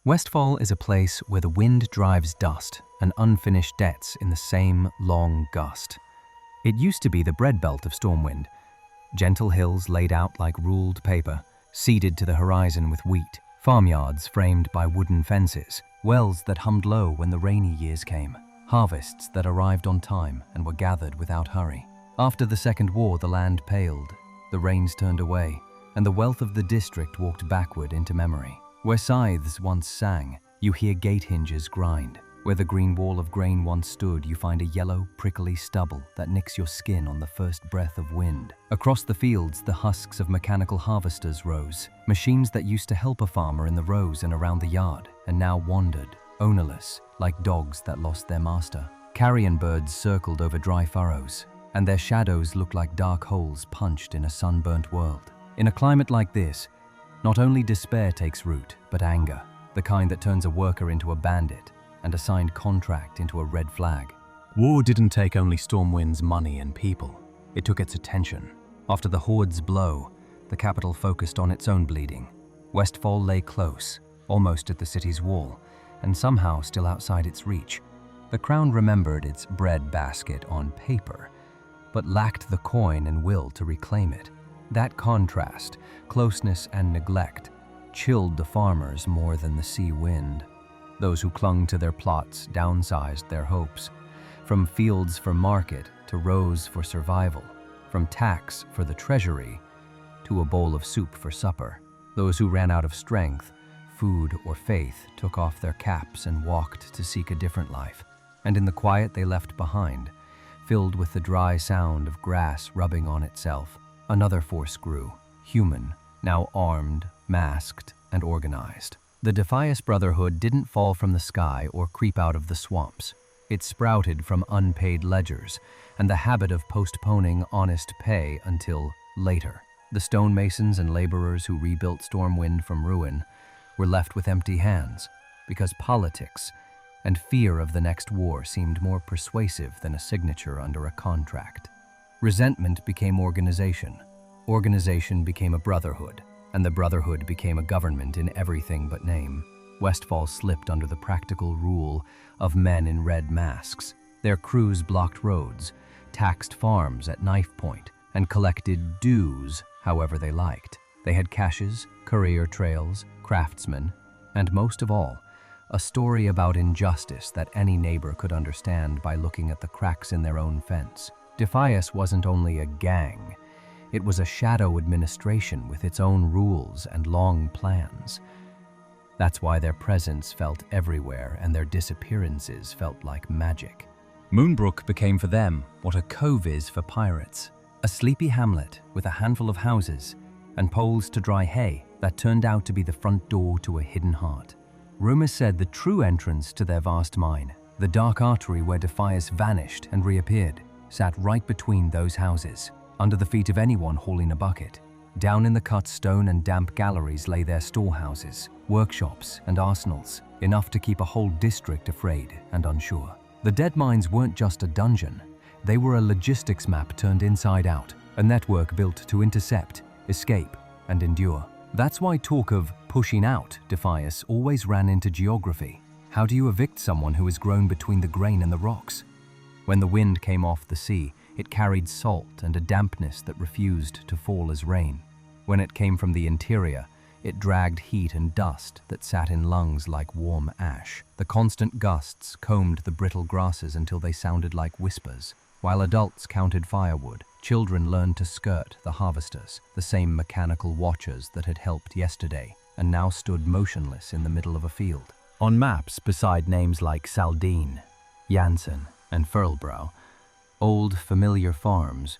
Westfall is a place where the wind drives dust and unfinished debts in the same long gust. It used to be the breadbelt of Stormwind, gentle hills laid out like ruled paper, seeded to the horizon with wheat, farmyards framed by wooden fences, wells that hummed low when the rainy years came, harvests that arrived on time and were gathered without hurry. After the Second War, the land paled, the rains turned away, and the wealth of the district walked backward into memory. Where scythes once sang, you hear gate hinges grind. Where the green wall of grain once stood, you find a yellow, prickly stubble that nicks your skin on the first breath of wind. Across the fields, the husks of mechanical harvesters rose, machines that used to help a farmer in the rows and around the yard, and now wandered, ownerless, like dogs that lost their master. Carrion birds circled over dry furrows, and their shadows looked like dark holes punched in a sunburnt world. In a climate like this, not only despair takes root, but anger, the kind that turns a worker into a bandit and a signed contract into a red flag. War didn't take only Stormwind's money and people. It took its attention. After the Horde's blow, the capital focused on its own bleeding. Westfall lay close, almost at the city's wall, and somehow still outside its reach. The Crown remembered its bread basket on paper, but lacked the coin and will to reclaim it. That contrast, closeness and neglect, chilled the farmers more than the sea wind. Those who clung to their plots downsized their hopes, from fields for market to rows for survival, from tax for the treasury to a bowl of soup for supper. Those who ran out of strength, food, or faith took off their caps and walked to seek a different life. And in the quiet they left behind, filled with the dry sound of grass rubbing on itself, another force grew, human, now armed, masked, and organized. The Defias Brotherhood didn't fall from the sky or creep out of the swamps. It sprouted from unpaid ledgers and the habit of postponing honest pay until later. The stonemasons and laborers who rebuilt Stormwind from ruin were left with empty hands because politics and fear of the next war seemed more persuasive than a signature under a contract. Resentment became organization. Organization became a brotherhood, and the brotherhood became a government in everything but name. Westfall slipped under the practical rule of men in red masks. Their crews blocked roads, taxed farms at knife point, and collected dues however they liked. They had caches, career trails, craftsmen, and most of all, a story about injustice that any neighbor could understand by looking at the cracks in their own fence. Defias wasn't only a gang, it was a shadow administration with its own rules and long plans. That's why their presence felt everywhere and their disappearances felt like magic. Moonbrook became for them what a cove is for pirates. A sleepy hamlet with a handful of houses and poles to dry hay that turned out to be the front door to a hidden heart. Rumors said the true entrance to their vast mine, the dark artery where Defias vanished and reappeared, sat right between those houses, under the feet of anyone hauling a bucket. Down in the cut stone and damp galleries lay their storehouses, workshops, and arsenals, enough to keep a whole district afraid and unsure. The dead mines weren't just a dungeon, they were a logistics map turned inside out, a network built to intercept, escape, and endure. That's why talk of pushing out Defias always ran into geography. How do you evict someone who has grown between the grain and the rocks? When the wind came off the sea, it carried salt and a dampness that refused to fall as rain. When it came from the interior, it dragged heat and dust that sat in lungs like warm ash. The constant gusts combed the brittle grasses until they sounded like whispers. While adults counted firewood, children learned to skirt the harvesters, the same mechanical watchers that had helped yesterday and now stood motionless in the middle of a field. On maps beside names like Saldine, Janssen, and Furlbrow, old, familiar farms,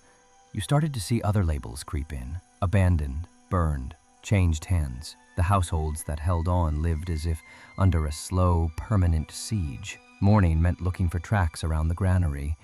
you started to see other labels creep in. Abandoned, burned, changed hands. The households that held on lived as if under a slow, permanent siege. Morning meant looking for tracks around the granary.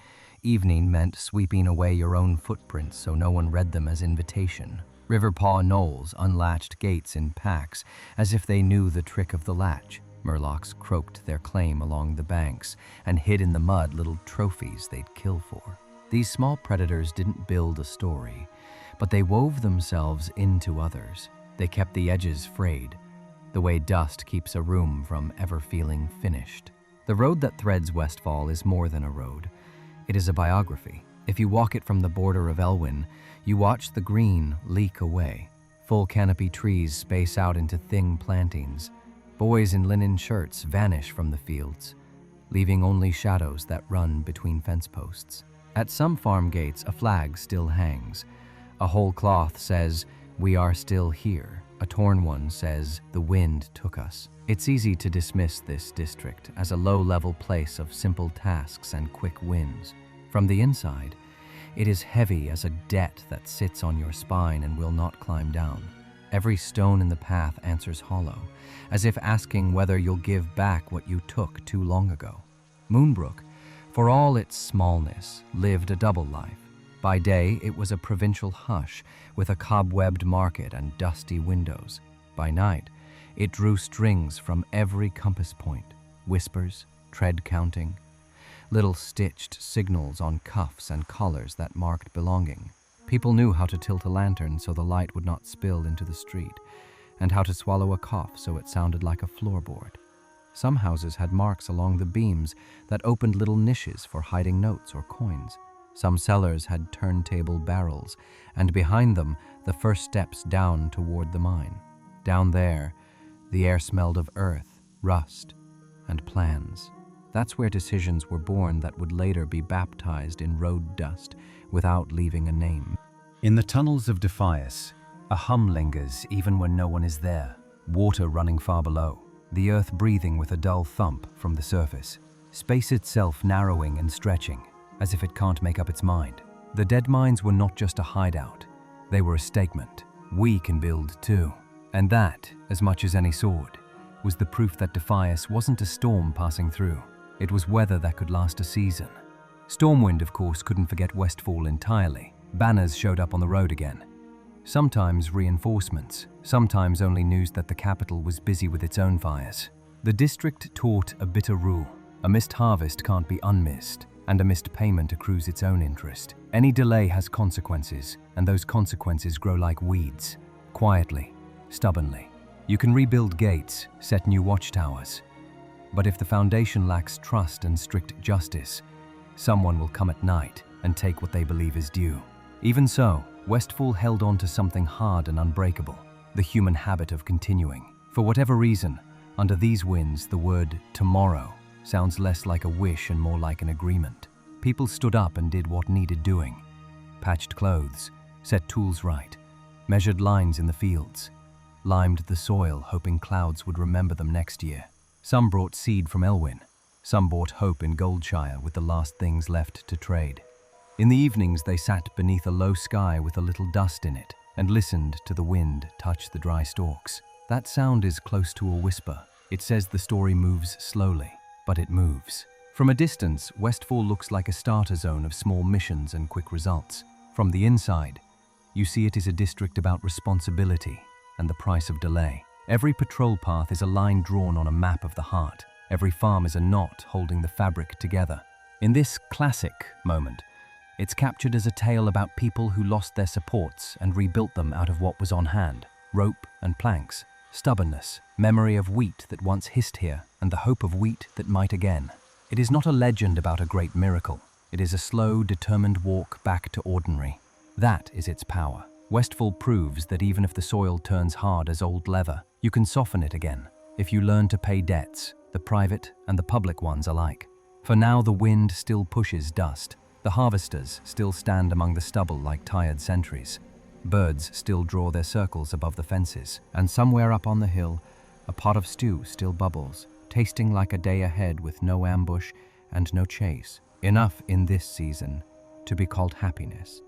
Evening meant sweeping away your own footprints so no one read them as invitation. Riverpaw knolls unlatched gates in packs as if they knew the trick of the latch. Murlocs croaked their claim along the banks and hid in the mud little trophies they'd kill for. These small predators didn't build a story, but they wove themselves into others. They kept the edges frayed, the way dust keeps a room from ever feeling finished. The road that threads Westfall is more than a road. It is a biography. If you walk it from the border of Elwyn, you watch the green leak away. Full canopy trees space out into thin plantings. Boys in linen shirts vanish from the fields, leaving only shadows that run between fence posts. At some farm gates, a flag still hangs. A whole cloth says, "We are still here." A torn one says, "The wind took us." It's easy to dismiss this district as a low-level place of simple tasks and quick wins. From the inside, it is heavy as a debt that sits on your spine and will not climb down. Every stone in the path answers hollow, as if asking whether you'll give back what you took too long ago. Moonbrook, for all its smallness, lived a double life. By day, it was a provincial hush with a cobwebbed market and dusty windows. By night, it drew strings from every compass point, whispers, tread counting, little stitched signals on cuffs and collars that marked belonging. People knew how to tilt a lantern so the light would not spill into the street, and how to swallow a cough so it sounded like a floorboard. Some houses had marks along the beams that opened little niches for hiding notes or coins. Some cellars had turntable barrels, and behind them, the first steps down toward the mine. Down there, the air smelled of earth, rust, and plans. That's where decisions were born that would later be baptized in road dust without leaving a name. In the tunnels of Defias, a hum lingers even when no one is there, water running far below, the earth breathing with a dull thump from the surface, space itself narrowing and stretching, as if it can't make up its mind. The dead mines were not just a hideout, they were a statement. We can build too. And that, as much as any sword, was the proof that Defias wasn't a storm passing through. It was weather that could last a season. Stormwind, of course, couldn't forget Westfall entirely. Banners showed up on the road again. Sometimes reinforcements, sometimes only news that the capital was busy with its own fires. The district taught a bitter rule. A missed harvest can't be unmissed, and a missed payment accrues its own interest. Any delay has consequences, and those consequences grow like weeds, quietly, stubbornly. You can rebuild gates, set new watchtowers, but if the foundation lacks trust and strict justice, someone will come at night and take what they believe is due. Even so, Westfall held on to something hard and unbreakable, the human habit of continuing. For whatever reason, under these winds, the word tomorrow sounds less like a wish and more like an agreement. People stood up and did what needed doing. Patched clothes, set tools right, measured lines in the fields, limed the soil hoping clouds would remember them next year. Some brought seed from Elwyn, some bought hope in Goldshire with the last things left to trade. In the evenings they sat beneath a low sky with a little dust in it and listened to the wind touch the dry stalks. That sound is close to a whisper. It says the story moves slowly, but it moves. From a distance, Westfall looks like a starter zone of small missions and quick results. From the inside, you see it is a district about responsibility and the price of delay. Every patrol path is a line drawn on a map of the heart. Every farm is a knot holding the fabric together. In this classic moment, it's captured as a tale about people who lost their supports and rebuilt them out of what was on hand. Rope and planks, stubbornness, memory of wheat that once hissed here, and the hope of wheat that might again. It is not a legend about a great miracle. It is a slow, determined walk back to ordinary. That is its power. Westfall proves that even if the soil turns hard as old leather, you can soften it again, if you learn to pay debts, the private and the public ones alike. For now the wind still pushes dust. The harvesters still stand among the stubble like tired sentries. Birds still draw their circles above the fences, and somewhere up on the hill, a pot of stew still bubbles, tasting like a day ahead with no ambush and no chase. Enough in this season to be called happiness.